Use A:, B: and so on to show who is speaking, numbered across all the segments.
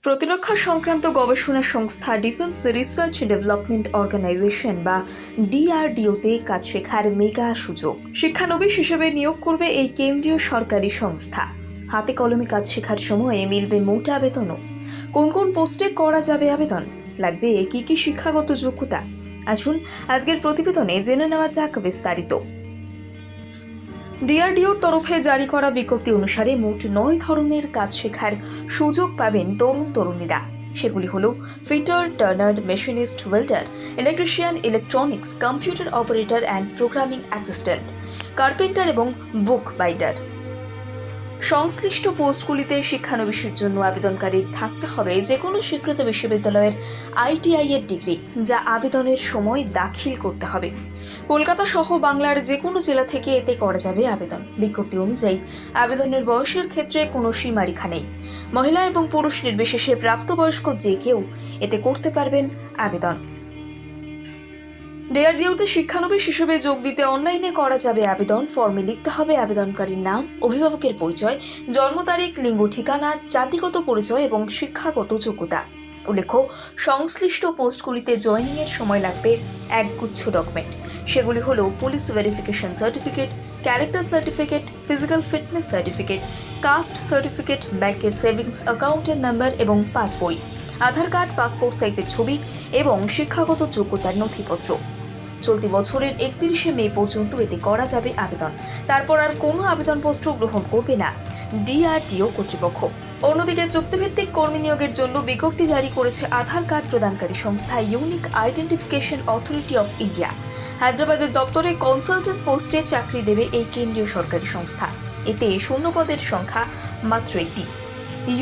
A: প্রতিরক্ষা সংক্রান্ত গবেষণা সংস্থা ডিফেন্স রিসার্চ ডেভেলপমেন্ট অর্গানাইজেশন বা ডিআরডিওতে কাজ শেখার মেগা সুযোগ। শিক্ষানবিশ হিসেবে নিয়োগ করবে এই কেন্দ্রীয় সরকারি সংস্থা। হাতে কলমে কাজ শেখার সময়ে মিলবে মোটা বেতনও। কোন কোন পোস্টে করা যাবে আবেদন, লাগবে কি কি শিক্ষাগত যোগ্যতা, আসুন আজকের প্রতিবেদনে জেনে নেওয়া যাক বিস্তারিত। ডিআরডিওর তরফে জারি করা বিজ্ঞপ্তি অনুসারে মোট 9 ধরনের কাজ শেখার সুযোগ পাবেন তরুণীরা। সেগুলি হল fitter, turner, machinist, welder, electrician, electronics, computer operator and programming assistant, carpenter এবং বুক বাইন্ডার। সংশ্লিষ্ট পোস্টগুলিতে শিক্ষানবিশের জন্য আবেদনকারীর থাকতে হবে যে কোনো স্বীকৃত বিশ্ববিদ্যালয়ের ITI এর ডিগ্রি, যা আবেদনের সময় দাখিল করতে হবে। কলকাতা সহ বাংলার যে কোনো জেলা থেকে এতে করা যাবে আবেদন। বিজ্ঞপ্তি অনুযায়ী আবেদনের বয়সের ক্ষেত্রে কোনো সীমারেখা নেই। মহিলা এবং পুরুষ নির্বিশেষে প্রাপ্তবয়স্ক যে কেউ এতে করতে পারবেন আবেদন। ডিআরডিওতে শিক্ষানবিশ হিসেবে যোগ দিতে অনলাইনে করা যাবে আবেদন। ফর্মে লিখতে হবে আবেদনকারীর নাম, অভিভাবকের পরিচয়, জন্ম তারিখ, লিঙ্গ, ঠিকানা, জাতিগত পরিচয় এবং শিক্ষাগত যোগ্যতা। উল্লেখ্য, সংশ্লিষ্ট পোস্টগুলিতে জয়েনিংয়ের সময় লাগবে একগুচ্ছ ডকুমেন্ট। সেগুলি হলো police verification certificate, character certificate, physical fitness certificate, caste certificate, ব্যাংকের সেভিংস অ্যাকাউন্টের নাম্বার এবং পাসবই, আধার কার্ড, পাসপোর্ট সাইজের ছবি এবং শিক্ষাগত যোগ্যতার নথিপত্র। চলতি বছরের 31শে মে পর্যন্ত এতে করা যাবে আবেদন। তারপর আর কোনো আবেদনপত্র গ্রহণ করবে না ডিআরডিও কর্তৃপক্ষ। অন্যদিকে চুক্তিভিত্তিক কর্মী নিয়োগের জন্য বিজ্ঞপ্তি জারি করেছে আধার কার্ড প্রদানকারী সংস্থা unique identification authority of India. হায়দ্রাবাদের দপ্তরে কনসালটেন্ট পোস্টে চাকরি দেবে এই কেন্দ্রীয় সরকারি সংস্থা। এতে শূন্য পদের সংখ্যা মাত্র একটি।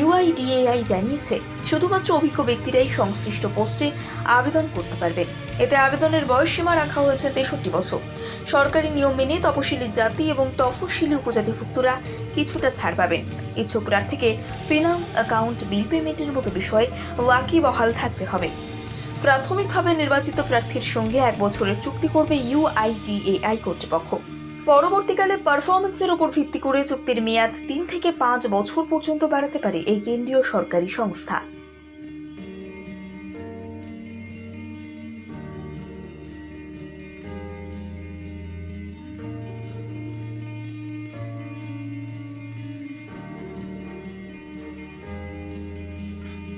A: UIDAI জানিয়েছে শুধুমাত্র অভিজ্ঞ ব্যক্তিরাই সংশ্লিষ্ট পোস্টে আবেদন করতে পারবেন। এতে আবেদনের বয়সসীমা রাখা হয়েছে 63 বছর। সরকারি নিয়ম মেনে তপশিলি জাতি এবং তফসিলি উপজাতিভুক্তরা কিছুটা ছাড় পাবেন। ইচ্ছুক প্রার্থীকে ফিনান্স, অ্যাকাউন্ট, বিল পেমেন্টের মতো বিষয়ে ওয়াকিবহাল থাকতে হবে। প্রাথমিকভাবে নির্বাচিত প্রার্থীর সঙ্গে 1 বছরের চুক্তি করবে UIDAI কর্তৃপক্ষ। পরবর্তীকালে পারফরমেন্সের উপর ভিত্তি করে চুক্তির মেয়াদ 3 থেকে 5 বছর পর্যন্ত বাড়াতে পারে এই কেন্দ্রীয় সরকারি সংস্থা।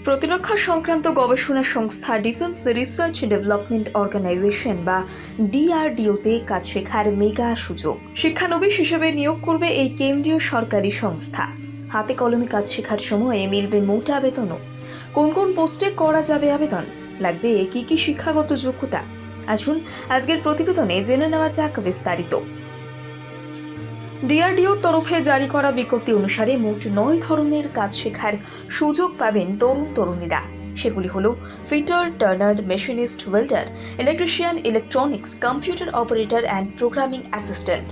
A: প্রতিরক্ষা সংক্রান্ত গবেষণা সংস্থা ডিফেন্স রিসার্চ ডেভেলপমেন্ট অর্গানাইজেশন বা ডিআরডিওতে কাজ শেখার মেগা সুযোগ। শিক্ষানবিশ হিসেবে নিয়োগ করবে এই কেন্দ্রীয় সরকারি সংস্থা। হাতে কলমে কাজ শেখার সময়ে মিলবে মোটা বেতনও। কোন কোন পোস্টে করা যাবে আবেদন, লাগবে কি কি শিক্ষাগত যোগ্যতা, আসুন আজকের প্রতিবেদনে জেনে নেওয়া যাক বিস্তারিত। ডিআরডিওর তরফে জারি করা বিজ্ঞপ্তি অনুসারে মোট 9 ধরনের কাজ শেখার সুযোগ পাবেন তরুণীরা। সেগুলি হল fitter, turner, machinist, welder, electrician, electronics, computer operator and programming assistant,